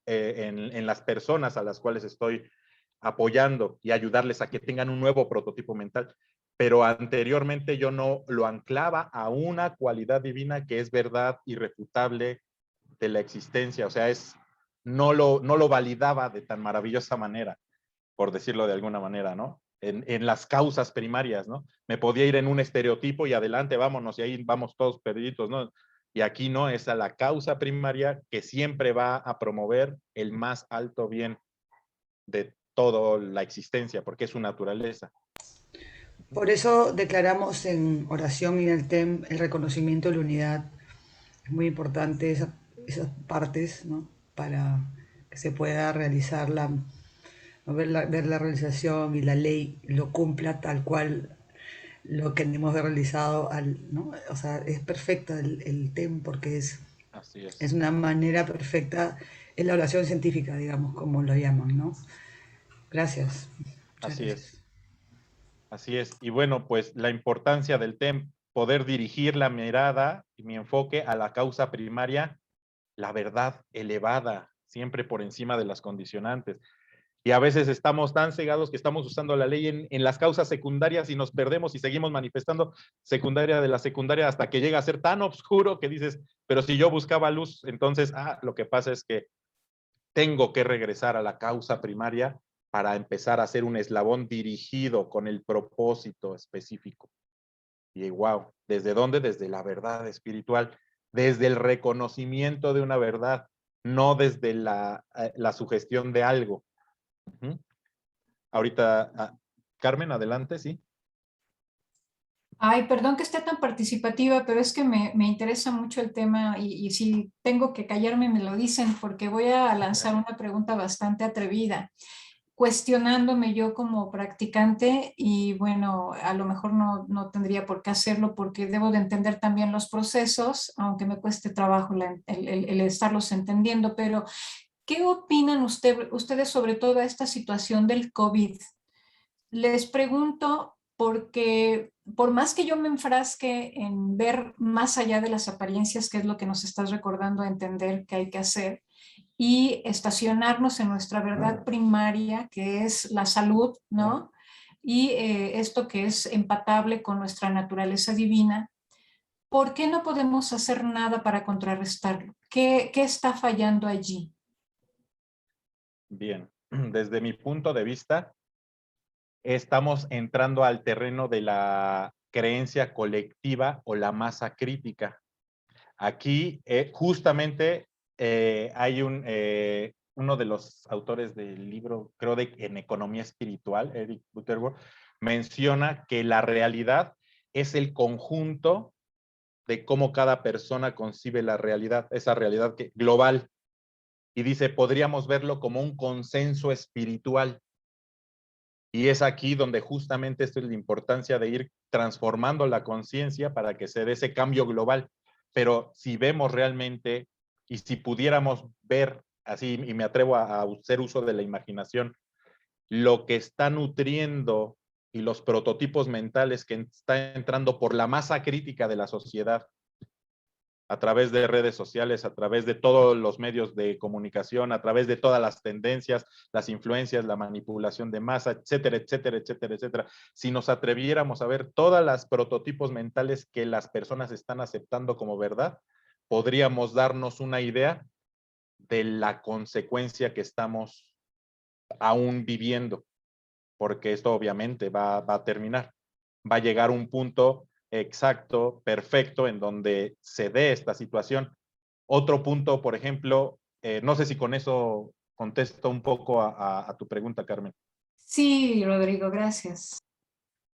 en las personas a las cuales estoy apoyando y ayudarles a que tengan un nuevo prototipo mental. Pero anteriormente yo no lo anclaba a una cualidad divina que es verdad irrefutable de la existencia. O sea, no lo validaba de tan maravillosa manera, por decirlo de alguna manera, ¿no? En las causas primarias, ¿no? Me podía ir en un estereotipo y adelante, vámonos, y ahí vamos todos perdidos, ¿no? Y aquí no, es a la causa primaria que siempre va a promover el más alto bien de toda la existencia, porque es su naturaleza. Por eso declaramos en oración y en el TEM el reconocimiento de la unidad. Es muy importante esas partes, ¿no? Para que se pueda realizar ¿no? Ver la realización y la ley lo cumpla tal cual lo que hemos realizado, ¿no? O sea, es perfecta el TEM porque Así es es, una manera perfecta, es la oración científica, digamos, como lo llaman, ¿no? Gracias, muchas así es, gracias. así es. Y bueno, pues la importancia del TEM, poder dirigir la mirada y mi enfoque a la causa primaria, la verdad elevada, siempre por encima de las condicionantes. Y a veces estamos tan cegados que estamos usando la ley en las causas secundarias y nos perdemos y seguimos manifestando secundaria de la secundaria hasta que llega a ser tan oscuro que dices, pero si yo buscaba luz, entonces, lo que pasa es que tengo que regresar a la causa primaria para empezar a hacer un eslabón dirigido con el propósito específico. Y wow, ¿desde dónde? Desde la verdad espiritual, desde el reconocimiento de una verdad, no desde la sugestión de algo. Uh-huh. Ahorita, Carmen, adelante, sí. Ay, perdón que esté tan participativa, pero es que me interesa mucho el tema y si tengo que callarme me lo dicen porque voy a lanzar una pregunta bastante atrevida, cuestionándome yo como practicante y bueno, a lo mejor no tendría por qué hacerlo porque debo de entender también los procesos, aunque me cueste trabajo el estarlos entendiendo, pero ¿qué opinan ustedes sobre toda esta situación del COVID? Les pregunto porque por más que yo me enfrasque en ver más allá de las apariencias, que es lo que nos estás recordando a entender que hay que hacer, y estacionarnos en nuestra verdad primaria, que es la salud, ¿no? Y esto que es empatable con nuestra naturaleza divina, ¿por qué no podemos hacer nada para contrarrestarlo? ¿Qué está fallando allí? Bien, desde mi punto de vista, estamos entrando al terreno de la creencia colectiva o la masa crítica. Aquí justamente hay uno de los autores del libro, creo en economía espiritual, Eric Butterworth, menciona que la realidad es el conjunto de cómo cada persona concibe la realidad, esa realidad global. Y dice, podríamos verlo como un consenso espiritual. Y es aquí donde justamente esto es la importancia de ir transformando la conciencia para que se dé ese cambio global. Pero si vemos realmente y si pudiéramos ver así, y me atrevo a hacer uso de la imaginación, lo que está nutriendo y los prototipos mentales que están entrando por la masa crítica de la sociedad a través de redes sociales, a través de todos los medios de comunicación, a través de todas las tendencias, las influencias, la manipulación de masa, etcétera, etcétera, etcétera, etcétera. Si nos atreviéramos a ver todas las prototipos mentales que las personas están aceptando como verdad, podríamos darnos una idea de la consecuencia que estamos aún viviendo, porque esto obviamente va a terminar. Va a llegar un punto exacto, perfecto, en donde se dé esta situación. Otro punto, por ejemplo, no sé si con eso contesto un poco a tu pregunta, Carmen. Sí, Rodrigo, gracias.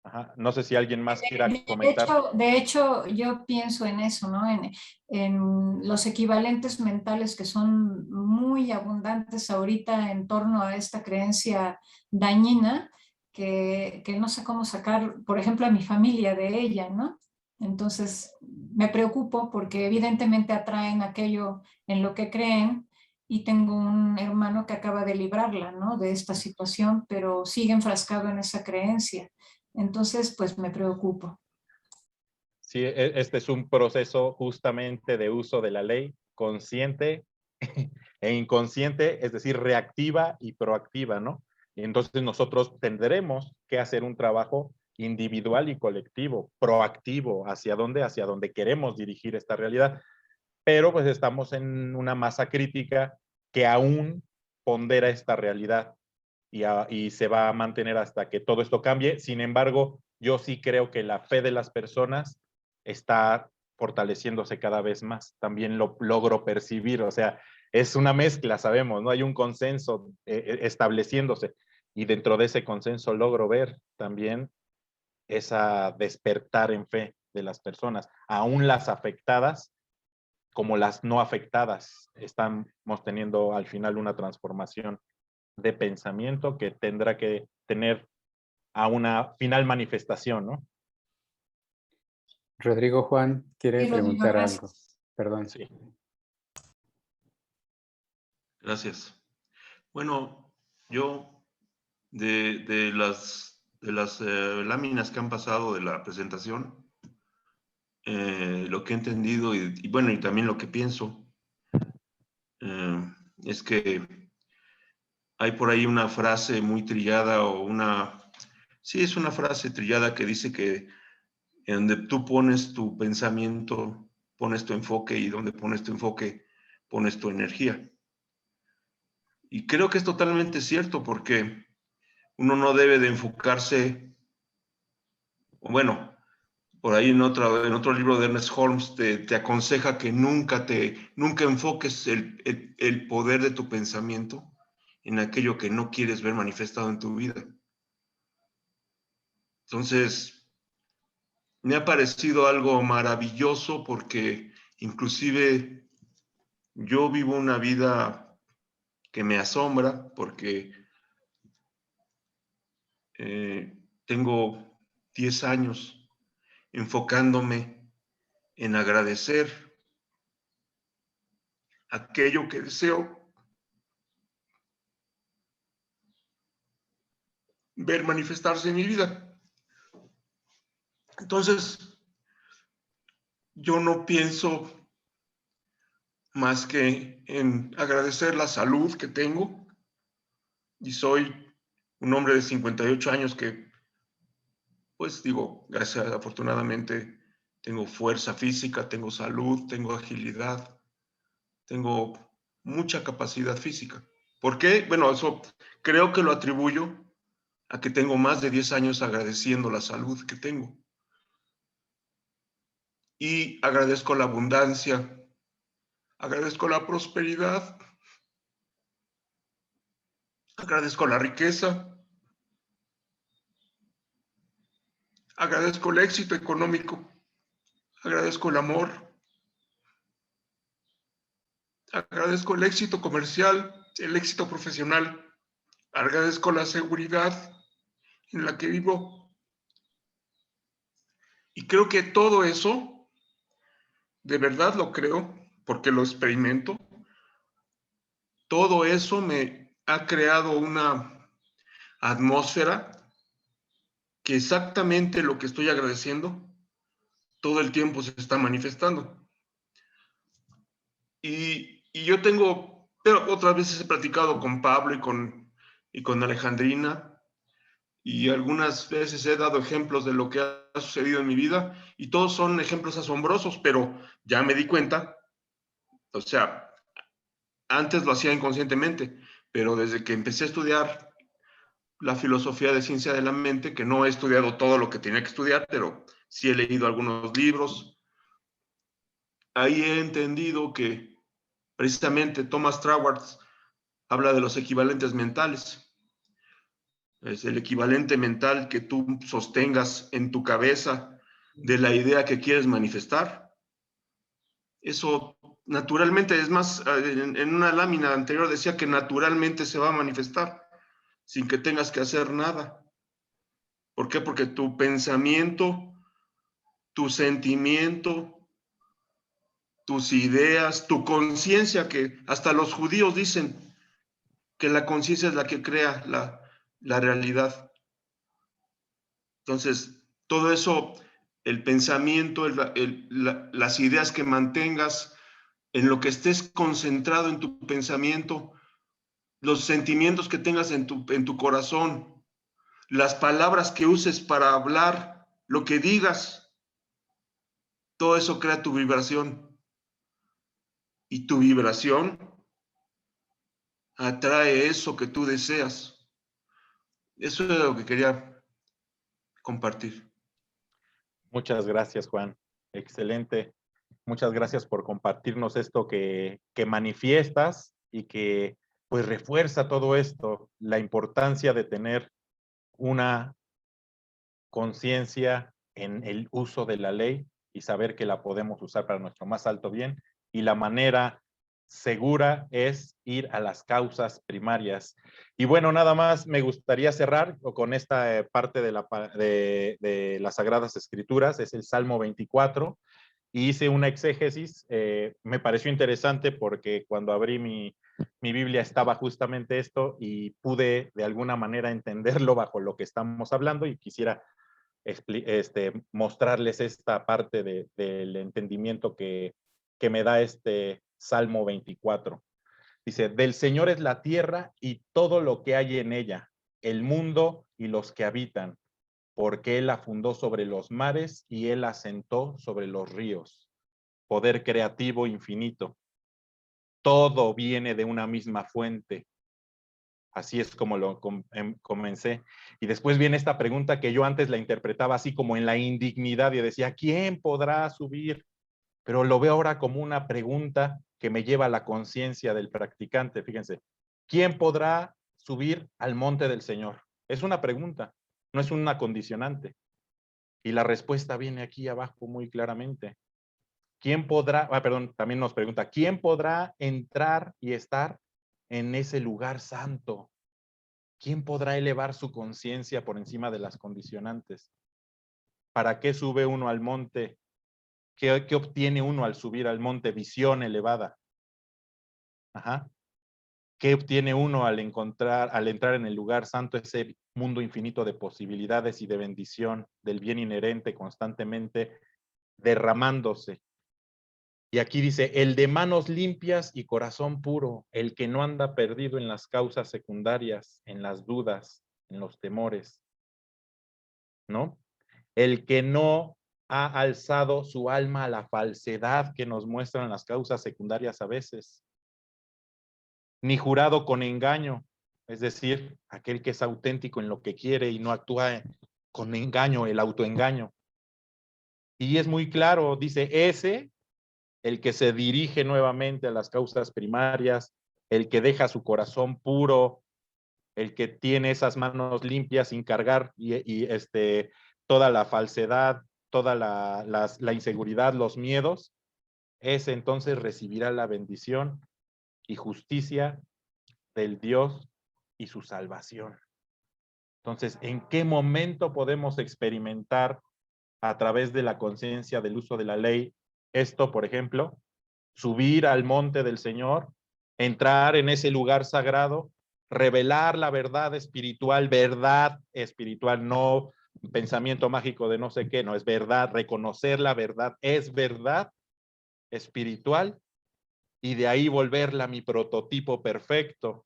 Ajá. No sé si alguien más quiera comentar. De hecho, yo pienso en eso, ¿no? En los equivalentes mentales que son muy abundantes ahorita en torno a esta creencia dañina, que no sé cómo sacar, por ejemplo, a mi familia de ella, ¿no? Entonces, me preocupo porque evidentemente atraen aquello en lo que creen y tengo un hermano que acaba de librarla, ¿no? De esta situación, pero sigue enfrascado en esa creencia. Entonces, pues me preocupo. Sí, este es un proceso justamente de uso de la ley consciente e inconsciente, es decir, reactiva y proactiva, ¿no? Y entonces nosotros tendremos que hacer un trabajo individual y colectivo, proactivo, hacia dónde queremos dirigir esta realidad. Pero pues estamos en una masa crítica que aún pondera esta realidad y se va a mantener hasta que todo esto cambie. Sin embargo, yo sí creo que la fe de las personas está fortaleciéndose cada vez más. También lo logro percibir, o sea, es una mezcla, sabemos, ¿no? Hay un consenso estableciéndose y dentro de ese consenso logro ver también esa despertar en fe de las personas, aún las afectadas como las no afectadas, estamos teniendo al final una transformación de pensamiento que tendrá que tener a una final manifestación, ¿no? Rodrigo Juan quiere Sí, Rodrigo, preguntar gracias. algo. Perdón. Sí. Gracias. Bueno, yo de las láminas que han pasado de la presentación, lo que he entendido y bueno, y también lo que pienso, es que hay por ahí una frase muy trillada sí, es una frase trillada que dice que en donde tú pones tu pensamiento, pones tu enfoque, y donde pones tu enfoque, pones tu energía. Y creo que es totalmente cierto, porque uno no debe de enfocarse, bueno, por ahí en otro libro de Ernest Holmes te aconseja que nunca enfoques el poder de tu pensamiento en aquello que no quieres ver manifestado en tu vida. Entonces, me ha parecido algo maravilloso, porque inclusive yo vivo una vida que me asombra, porque tengo 10 años enfocándome en agradecer aquello que deseo ver manifestarse en mi vida. Entonces, yo no pienso más que en agradecer la salud que tengo, y soy un hombre de 58 años que, pues digo, gracias, afortunadamente, tengo fuerza física, tengo salud, tengo agilidad, tengo mucha capacidad física. ¿Por qué? Bueno, eso creo que lo atribuyo a que tengo más de 10 años agradeciendo la salud que tengo. Y agradezco la abundancia, agradezco la prosperidad, agradezco la riqueza, agradezco el éxito económico, agradezco el amor, agradezco el éxito comercial, el éxito profesional, agradezco la seguridad en la que vivo. Y creo que todo eso, de verdad lo creo, porque lo experimento, todo eso me ha creado una atmósfera que exactamente lo que estoy agradeciendo todo el tiempo se está manifestando. Y yo tengo, pero otras veces he platicado con Pablo y con Alejandrina, y algunas veces he dado ejemplos de lo que ha sucedido en mi vida, y todos son ejemplos asombrosos, pero ya me di cuenta, o sea, antes lo hacía inconscientemente, pero desde que empecé a estudiar la filosofía de ciencia de la mente, que no he estudiado todo lo que tenía que estudiar, pero sí he leído algunos libros, ahí he entendido que precisamente Thomas Troward habla de los equivalentes mentales. Es el equivalente mental que tú sostengas en tu cabeza de la idea que quieres manifestar. Eso naturalmente, es más, en una lámina anterior decía que naturalmente se va a manifestar sin que tengas que hacer nada. ¿Por qué? Porque tu pensamiento, tu sentimiento, tus ideas, tu conciencia, que hasta los judíos dicen que la conciencia es la que crea la realidad. Entonces, todo eso, el pensamiento, las ideas que mantengas, en lo que estés concentrado en tu pensamiento, los sentimientos que tengas en tu corazón, las palabras que uses para hablar, lo que digas, todo eso crea tu vibración. Y tu vibración atrae eso que tú deseas. Eso es lo que quería compartir. Muchas gracias, Juan. Excelente. Muchas gracias por compartirnos esto que manifiestas y que pues refuerza todo esto, la importancia de tener una conciencia en el uso de la ley y saber que la podemos usar para nuestro más alto bien, y la manera segura es ir a las causas primarias. Y bueno, nada más me gustaría cerrar con esta parte de las Sagradas Escrituras, es el Salmo 24. Hice una exégesis, me pareció interesante porque cuando abrí mi Biblia estaba justamente esto y pude de alguna manera entenderlo bajo lo que estamos hablando, y quisiera mostrarles esta parte del entendimiento que me da este Salmo 24. Dice, del Señor es la tierra y todo lo que hay en ella, el mundo y los que habitan, porque Él la fundó sobre los mares y Él la asentó sobre los ríos. Poder creativo infinito. Todo viene de una misma fuente. Así es como lo comencé. Y después viene esta pregunta que yo antes la interpretaba así como en la indignidad y decía, ¿quién podrá subir? Pero lo veo ahora como una pregunta que me lleva a la conciencia del practicante. Fíjense, ¿quién podrá subir al monte del Señor? Es una pregunta, no es una condicionante. Y la respuesta viene aquí abajo muy claramente. ¿Quién podrá, también nos pregunta, ¿quién podrá entrar y estar en ese lugar santo? ¿Quién podrá elevar su conciencia por encima de las condicionantes? ¿Para qué sube uno al monte? ¿Qué obtiene uno al subir al monte? Visión elevada. Ajá. ¿Qué obtiene uno al entrar en el lugar santo? Ese mundo infinito de posibilidades y de bendición, del bien inherente constantemente derramándose. Y aquí dice, el de manos limpias y corazón puro, el que no anda perdido en las causas secundarias, en las dudas, en los temores, ¿no? El que no ha alzado su alma a la falsedad que nos muestran las causas secundarias a veces, ni jurado con engaño, es decir, aquel que es auténtico en lo que quiere y no actúa con engaño, el autoengaño. Y es muy claro, dice, ese, el que se dirige nuevamente a las causas primarias, el que deja su corazón puro, el que tiene esas manos limpias sin cargar toda la falsedad, toda la inseguridad, los miedos, ese entonces recibirá la bendición y justicia del Dios y su salvación. Entonces, ¿en qué momento podemos experimentar a través de la conciencia del uso de la ley esto, por ejemplo? Subir al monte del Señor, entrar en ese lugar sagrado, revelar la verdad espiritual, no pensamiento mágico de no sé qué, no, es verdad, reconocer la verdad, es verdad espiritual, y de ahí volverla mi prototipo perfecto,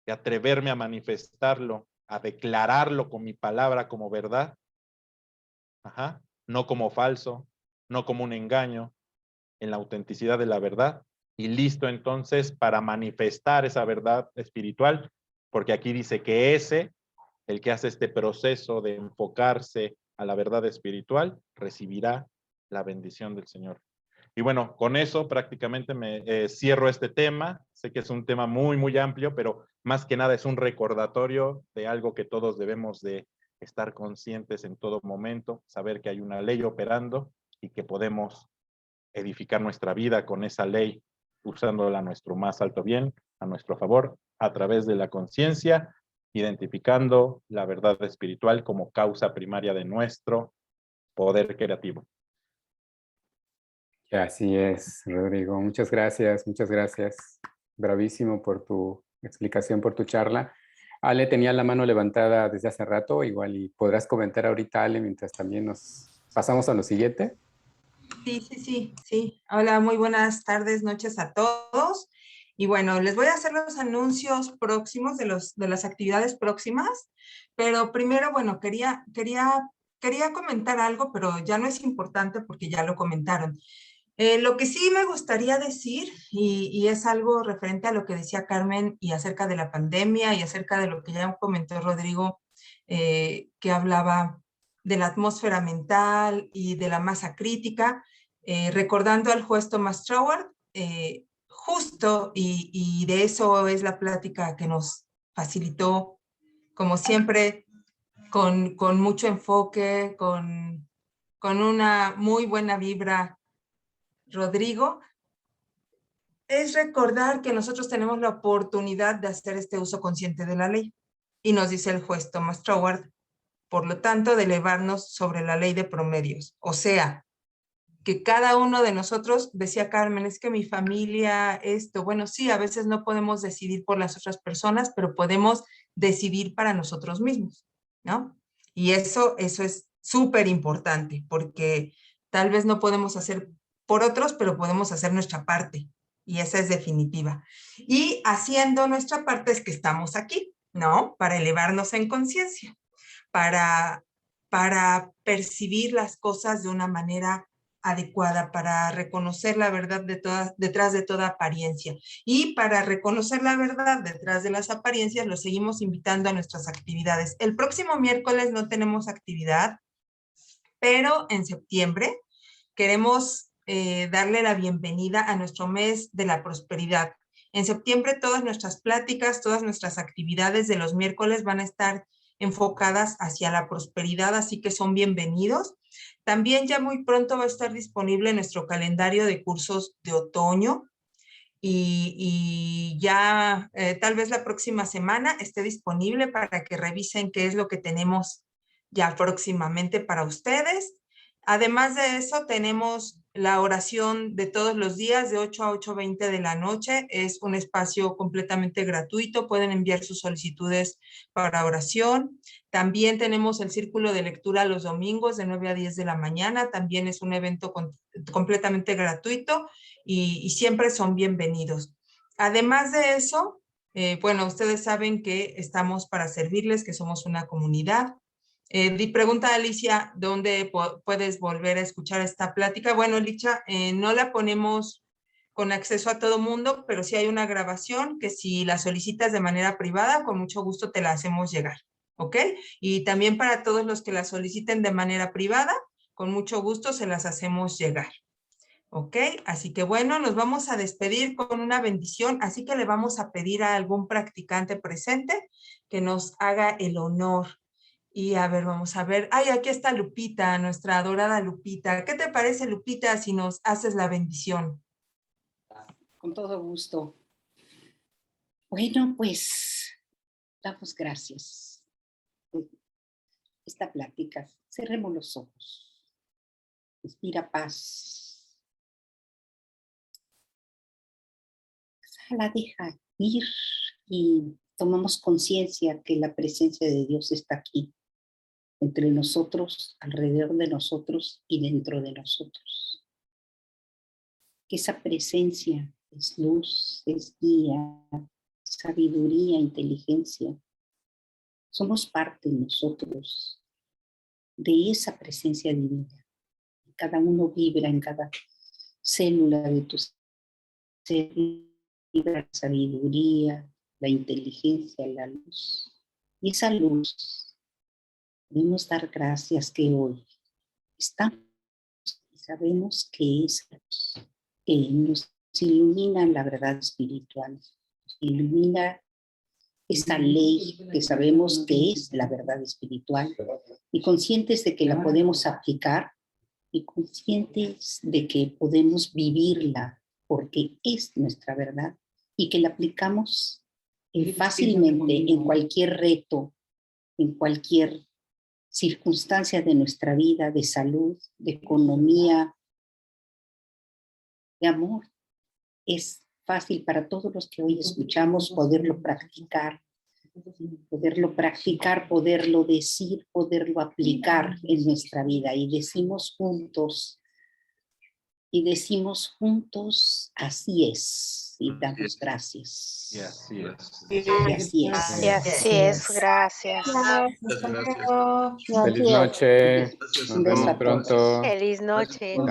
de atreverme a manifestarlo, a declararlo con mi palabra como verdad, ajá, no como falso, no como un engaño, en la autenticidad de la verdad, y listo entonces para manifestar esa verdad espiritual, porque aquí dice que el que hace este proceso de enfocarse a la verdad espiritual, recibirá la bendición del Señor. Y bueno, con eso prácticamente me cierro este tema. Sé que es un tema muy, muy amplio, pero más que nada es un recordatorio de algo que todos debemos de estar conscientes en todo momento, saber que hay una ley operando y que podemos edificar nuestra vida con esa ley, usándola a nuestro más alto bien, a nuestro favor, a través de la conciencia, identificando la verdad espiritual como causa primaria de nuestro poder creativo. Así es, Rodrigo. Muchas gracias, muchas gracias. Bravísimo por tu explicación, por tu charla. Ale tenía la mano levantada desde hace rato, igual y podrás comentar ahorita, Ale, mientras también nos pasamos a lo siguiente. Sí. Hola, muy buenas tardes, noches a todos. Y bueno, les voy a hacer los anuncios próximos de las actividades próximas, pero primero, bueno, quería comentar algo, pero ya no es importante porque ya lo comentaron. Lo que sí me gustaría decir, y es algo referente a lo que decía Carmen y acerca de la pandemia y acerca de lo que ya comentó Rodrigo, que hablaba de la atmósfera mental y de la masa crítica, recordando al juez Thomas Troward, justo, y de eso es la plática que nos facilitó, como siempre, con mucho enfoque, con una muy buena vibra, Rodrigo. es recordar que nosotros tenemos la oportunidad de hacer este uso consciente de la ley. Y nos dice el juez Thomas Troward, por lo tanto, de elevarnos sobre la ley de promedios. O sea, que cada uno de nosotros, decía Carmen, es que mi familia, esto, bueno, sí, a veces no podemos decidir por las otras personas, pero podemos decidir para nosotros mismos, ¿no? Y eso es súper importante, porque tal vez no podemos hacer por otros, pero podemos hacer nuestra parte, y esa es definitiva. Y haciendo nuestra parte es que estamos aquí, ¿no? Para elevarnos en conciencia, para percibir las cosas de una manera adecuada, para reconocer la verdad detrás de toda apariencia. Y para reconocer la verdad detrás de las apariencias, los seguimos invitando a nuestras actividades. El próximo miércoles no tenemos actividad, pero en septiembre queremos darle la bienvenida a nuestro mes de la prosperidad. En septiembre todas nuestras pláticas, todas nuestras actividades de los miércoles van a estar enfocadas hacia la prosperidad, así que son bienvenidos. También ya muy pronto va a estar disponible nuestro calendario de cursos de otoño y ya tal vez la próxima semana esté disponible para que revisen qué es lo que tenemos ya próximamente para ustedes. Además de eso, tenemos la oración de todos los días de 8 a 8:20 de la noche. Es un espacio completamente gratuito. Pueden enviar sus solicitudes para oración. También tenemos el círculo de lectura los domingos de 9 a 10 de la mañana. También es un evento completamente gratuito y siempre son bienvenidos. Además de eso, bueno, ustedes saben que estamos para servirles, que somos una comunidad. Pregunta Alicia, ¿dónde puedes volver a escuchar esta plática? Bueno, Licha, no la ponemos con acceso a todo mundo, pero sí hay una grabación que si la solicitas de manera privada, con mucho gusto te la hacemos llegar, ¿ok? Y también para todos los que la soliciten de manera privada, con mucho gusto se las hacemos llegar, ¿ok? Así que bueno, nos vamos a despedir con una bendición, así que le vamos a pedir a algún practicante presente que nos haga el honor. Y a ver, vamos a ver. Ay, aquí está Lupita, nuestra adorada Lupita. ¿Qué te parece, Lupita, si nos haces la bendición? Con todo gusto. Bueno, pues damos gracias por esta plática. Cerremos los ojos. Respira paz. La deja ir y tomamos conciencia que la presencia de Dios está aquí, entre nosotros, alrededor de nosotros y dentro de nosotros. Que esa presencia es luz, es guía, sabiduría, inteligencia. Somos parte nosotros de esa presencia divina. Cada uno vibra en cada célula de tu ser, vibra la sabiduría, la inteligencia, la luz. Y esa luz, debemos dar gracias que hoy estamos y sabemos que es luz, que nos ilumina la verdad espiritual, nos ilumina esta ley que sabemos que es la verdad espiritual y conscientes de que la podemos aplicar y conscientes de que podemos vivirla porque es nuestra verdad y que la aplicamos fácilmente en cualquier reto, en cualquier circunstancia de nuestra vida, de salud, de economía, de amor. Es fácil para todos los que hoy escuchamos poderlo practicar, poderlo decir, poderlo aplicar en nuestra vida. Y decimos juntos, así es, y damos gracias. Y así es. Y así es. Y así es, gracias. Feliz noche. Un Nos beso vemos a todos. pronto. Feliz noche. Bye.